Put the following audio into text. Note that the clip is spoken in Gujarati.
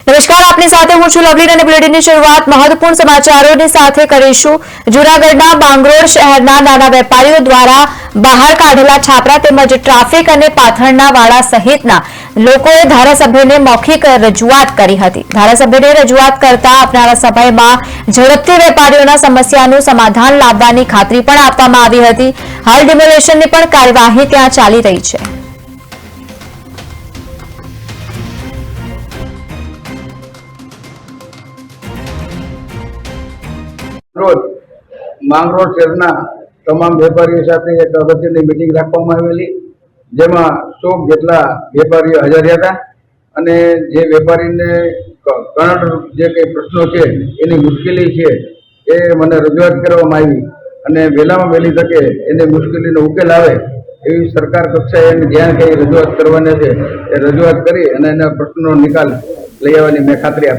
નમસ્કાર, આપની સાથે હું છું લવલી અને બુલેટિનની શરૂઆત મહત્વપૂર્ણ સમાચારોની સાથે કરીશું। જૂનાગઢના માંગરોળ શહેરના નાના વેપારીઓ દ્વારા બહાર કાઢેલા છાપરા તેમજ ટ્રાફિક અને પાથરણા વાળા સહિતના લોકોએ ધારાસભ્યને મૌખિક રજૂઆત કરી હતી। ધારાસભ્યને રજૂઆત કરતા આપનારા સભામાં ઝડપથી વેપારીઓના સમસ્યાનું સમાધાન લાવવાની ખાતરી પણ આપવામાં આવી હતી। હાલ ડિમોલેશનની પણ કાર્યવાહી ત્યાં ચાલી રહી છે। રોજ માંગરોળ શહેરના તમામ વેપારીઓ સાથે એક અગત્યની મીટિંગ રાખવામાં આવેલી, જેમાં 100 જેટલા વેપારીઓ હાજર હતા અને જે વેપારીને જે કંઈ પ્રશ્નો છે, એની મુશ્કેલી છે, એ મને રજૂઆત કરવામાં આવી અને વહેલામાં વહેલી તકે એની મુશ્કેલીનો ઉકેલ આવે એવી સરકાર કક્ષાએ એને જ્યાં કંઈ રજૂઆત કરવાની છે એ રજૂઆત કરી અને એના પ્રશ્નનો નિકાલ લઈ આવવાની મેં ખાતરી આપી।